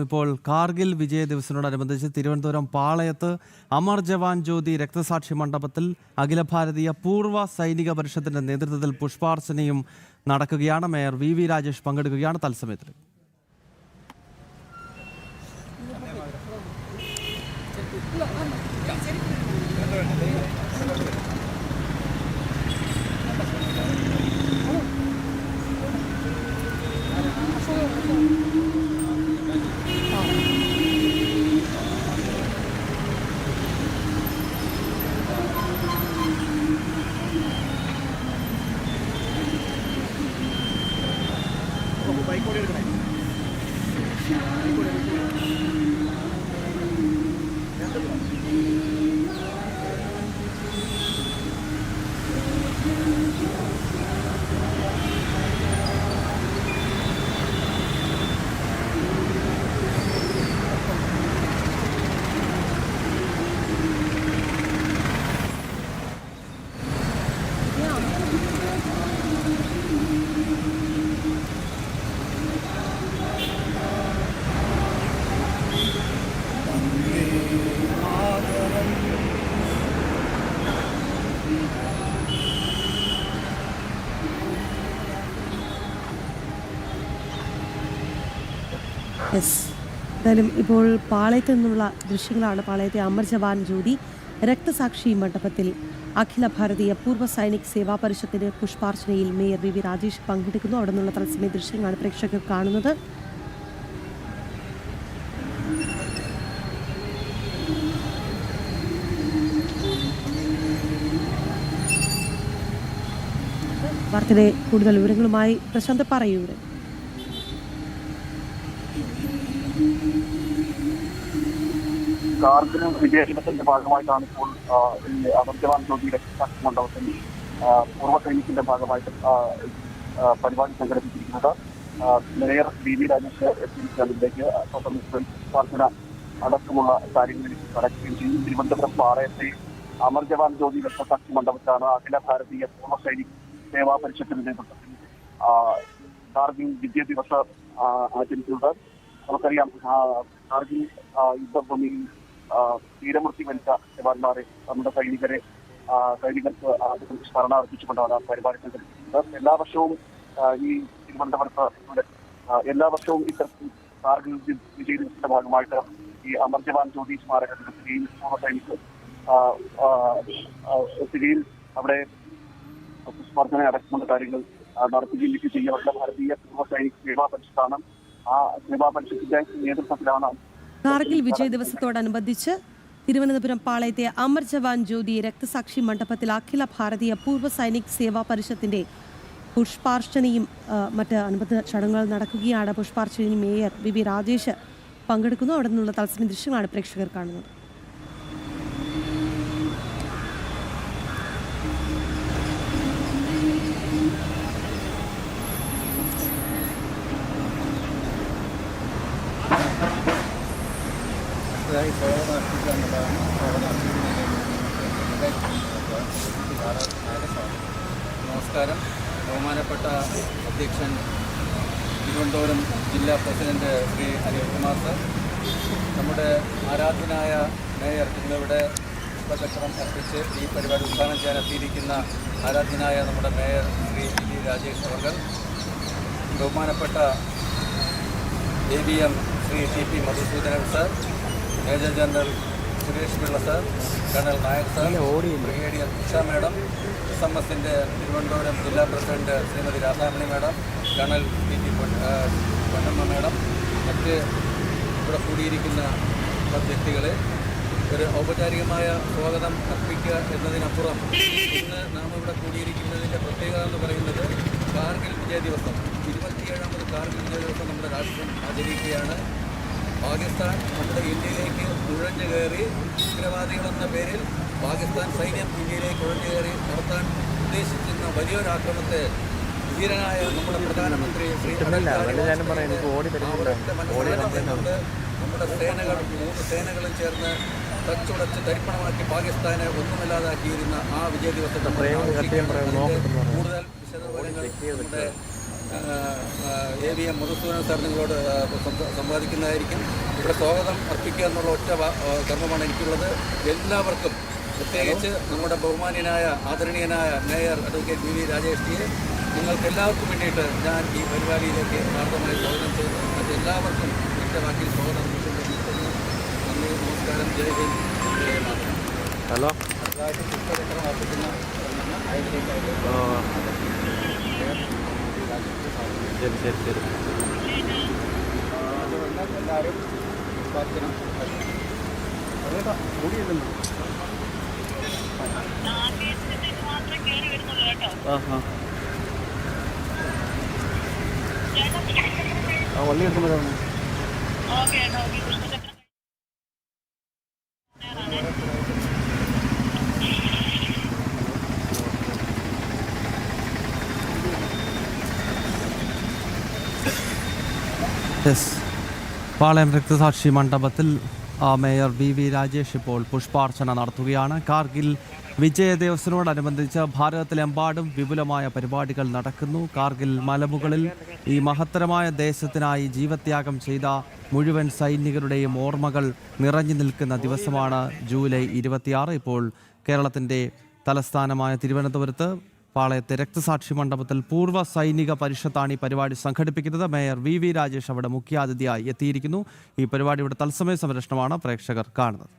ഇപ്പോൾ കാർഗിൽ വിജയ ദിവസത്തോടനുബന്ധിച്ച് തിരുവനന്തപുരം പാളയത്ത് അമർ ജവാൻ ജ്യോതി രക്തസാക്ഷി മണ്ഡപത്തിൽ അഖില ഭാരതീയ പൂർവ്വ സൈനിക പരിഷത്തിന്റെ നേതൃത്വത്തിൽ പുഷ്പാർച്ചനയും നടക്കുകയാണ്. മേയർ വി രാജേഷ് പങ്കെടുക്കുകയാണ്. തത്സമയത്തിൽ എന്തായാലും ഇപ്പോൾ പാളയത്ത് നിന്നുള്ള ദൃശ്യങ്ങളാണ്. പാളയത്തെ അമർ ജവാൻ ജ്യോതി രക്തസാക്ഷി മണ്ഡപത്തിൽ അഖില ഭാരതീയ പൂർവ്വ സൈനിക് സേവാ പരിഷത്തിന്റെ പുഷ്പാർച്ചനയിൽ മേയർ വി രാജേഷ് പങ്കെടുക്കുന്നു. അവിടെ നിന്നുള്ള തത്സമയ ദൃശ്യങ്ങളാണ് പ്രേക്ഷകർ കാണുന്നത്. വാർത്തയുടെ കൂടുതൽ വിവരങ്ങളുമായി പ്രശാന്ത് പറയൂടെ. കാർഗിൽ വിജയദിവസത്തിന്റെ ഭാഗമായിട്ടാണ് ഇപ്പോൾ അമർ ജവാൻ ജ്യോതി രക്തസാക്ഷി മണ്ഡപത്തിൽ പൂർവ്വ സൈനികത്തിന്റെ ഭാഗമായിട്ട് പരിപാടി സംഘടിപ്പിച്ചിരിക്കുന്നത്. മേയർ വി രാജേഷ് എത്തിയിരിക്കുന്നതിലേക്ക് പുഷ്പാർച്ചന അടക്കമുള്ള കാര്യങ്ങളിലേക്ക് കടക്കുകയും ചെയ്യും. തിരുവനന്തപുരം പാളയത്തെ അമർ ജവാൻ ജ്യോതി രക്തസാക്ഷി മണ്ഡപത്തിലാണ് അഖില ഭാരതീയ പൂർവ്വ സൈനിക് സേവാ പരിഷത്തിന്റെ നേതൃത്വത്തിൽ കാർഗിൽ വിജയ ദിവസം ആചരിക്കുന്നത്. നമുക്കറിയാം, കാർഗിൽ യുദ്ധഭൂമിയിൽ വീരമൃത്യു വരിച്ച ജവാന്മാരെ, നമ്മുടെ സൈനികർക്ക് സ്മരണാർപ്പിച്ചുകൊണ്ടാണ് പരിപാടി സംഘടിപ്പിക്കുന്നത്. എല്ലാ വർഷവും ഈ തിരുവനന്തപുരത്ത് എല്ലാ വർഷവും ഇത്തരത്തിൽ കാർഗിൽ വിജയ ദിവസത്തിന്റെ ഭാഗമായിട്ട് ഈ അമർ ജവാൻ ജ്യോതി സ്മാരക സ്ഥിതിയിൽ പൂർവ്വ സൈനികർ സ്ഥിതിയിൽ അവിടെ പുഷ്പാർച്ചന അടക്കമുള്ള കാര്യങ്ങൾ നടത്തുകയും ചെയ്യാറുള്ള ഭാരതീയ പൂർവ്വ സൈനിക് സേവാ പരിഷത്താണ്. ആ സേവാ പരിഷത്തിന്റെ നേതൃത്വത്തിലാണ് കാർഗിൽ വിജയ ദിവസത്തോടനുബന്ധിച്ച് തിരുവനന്തപുരം പാളയത്തെ അമർ ജവാൻ ജ്യോതി രക്തസാക്ഷി മണ്ഡപത്തിൽ അഖില ഭാരതീയ പൂർവ്വ സൈനിക് സേവാ പരിഷത്തിന്റെ പുഷ്പാർച്ചനയും മറ്റ് അനുബന്ധ ചടങ്ങുകൾ നടക്കുകയാണ്. പുഷ്പാർച്ചനയിൽ മേയർ വി രാജേഷ് പങ്കെടുക്കുന്നു. അവിടെ നിന്നുള്ള തത്സമയ ദൃശ്യങ്ങളാണ് പ്രേക്ഷകർ കാണുന്നത്. നമസ്കാരം. ബഹുമാനപ്പെട്ട അധ്യക്ഷൻ തിരുവനന്തപുരം ജില്ലാ പ്രസിഡന്റ് ശ്രീ അനിൽകുമാർ സർ, നമ്മുടെ ആരാധനായ മേയർ ഇന്നിവിടെ പുഷ്പചക്രം അർപ്പിച്ച് ഈ പരിപാടി ഉദ്ഘാടനം ചെയ്യാൻ എത്തിയിരിക്കുന്ന ആരാധനായ നമ്മുടെ മേയർ ശ്രീ വി രാജേഷ് അവർ, ബഹുമാനപ്പെട്ട ABM Shri TP Madhusoodanan sir, major general Suresh Pillai sir, colonel Nayak sir, brigadier Usha madam, SMSന്റെ തിരുവനന്തപുരം ജില്ലാ president Shrimati Radhamani madam, colonel TP Ponnamma madam, മറ്റ് ഇവിടെ കൂടിയിരിക്കുന്ന വ്യക്തികളെ ഒരു ഔപചാരികമായ സ്വാഗതം അർപ്പിക്കുക എന്നതിനപ്പുറം ഇന്ന് നാം ഇവിടെ കൂടിയിരിക്കുന്നതിൻ്റെ പ്രത്യേകത എന്ന് പറയുന്നത് കാർഗിൽ വിജയ ദിവസം, 27ാമത് കാർഗിൽ വിജയ ദിവസം നമ്മുടെ രാഷ്ട്രം ആചരിക്കുകയാണ്. പാകിസ്ഥാൻ നമ്മുടെ ഇന്ത്യയിലേക്ക് നുഴഞ്ഞു കയറി ഉത്തരവാദികളെന്ന പേരിൽ പാകിസ്ഥാൻ സൈന്യം ഇന്ത്യയിലേക്ക് നുഴഞ്ഞു കയറി നടത്താൻ ഉദ്ദേശിക്കുന്ന വലിയൊരു ആക്രമണത്തെ ധീരനായ നമ്മുടെ പ്രധാനമന്ത്രി ശ്രീ നമ്മുടെ സേനകൾ 3 സേനകളും ചേർന്ന് തച്ചുടച്ച് തരിപ്പണമാക്കി പാകിസ്ഥാനെ ഒന്നുമില്ലാതാക്കിയിരുന്ന ആ വിജയ ദിവസത്തെ കൂടുതൽ വിശദവിവരങ്ങൾ നമ്മുടെ AVM മധുസൂദനൻ സാർ നിങ്ങളോട് സംവാദിക്കുന്നതായിരിക്കും. ഇവിടെ സ്വാഗതം അർപ്പിക്കുക എന്നുള്ള ഒറ്റ കർമ്മമാണ് എനിക്കുള്ളത്. എല്ലാവർക്കും, പ്രത്യേകിച്ച് നമ്മുടെ ബഹുമാന്യനായ ആദരണീയനായ മേയർ അഡ്വക്കേറ്റ് VV രാജേഷിയെ നിങ്ങൾക്ക് എല്ലാവർക്കും വേണ്ടിയിട്ട് ഞാൻ ഈ പരിപാടിയിലേക്ക് ഹാർദമായി സ്വാഗതം ചെയ്യുന്നു. മറ്റെല്ലാവർക്കും എൻ്റെ വാക്കിൽ സ്വാഗതം നിർത്തുന്നു. നന്ദി, നമസ്കാരം, ജയ് ഹിന്ദ്, ജയ് മാതരം. ഹലോ. അടുത്തതായിട്ട് പുഷ്പചക്രം അർപ്പിക്കുന്ന ആയതിലേക്ക് ശരി. അതുകൊണ്ട് എല്ലാവരും പുഷ്പാർച്ചന അതേതാ കൂടിയില്ലല്ലോ. വള്ളി എടുക്കുന്നതാണ്. പാളയം രക്തസാക്ഷി മണ്ഡപത്തിൽ മേയർ VV രാജേഷ് ഇപ്പോൾ പുഷ്പാർച്ചന നടത്തുകയാണ്. കാർഗിൽ വിജയ ദിവസിനോടനുബന്ധിച്ച് ഭാരതത്തിലെമ്പാടും വിപുലമായ പരിപാടികൾ നടക്കുന്നു. കാർഗിൽ മലമുകളിൽ ഈ മഹത്തരമായ ദേശത്തിനായി ജീവത്യാഗം ചെയ്ത മുഴുവൻ സൈനികരുടെയും ഓർമ്മകൾ നിറഞ്ഞു നിൽക്കുന്ന ദിവസമാണ് ജൂലൈ 26. ഇപ്പോൾ കേരളത്തിൻ്റെ തലസ്ഥാനമായ തിരുവനന്തപുരത്ത് പാളയത്തെ രക്തസാക്ഷി മണ്ഡപത്തിൽ പൂർവ്വ സൈനിക പരിഷത്താണ് ഈ പരിപാടി സംഘടിപ്പിക്കുന്നത്. മേയർ VV രാജേഷ് അവിടെ മുഖ്യാതിഥിയായി എത്തിയിരിക്കുന്നു. ഈ പരിപാടിയുടെ തത്സമയ സംരക്ഷണമാണ് പ്രേക്ഷകർ കാണുന്നത്.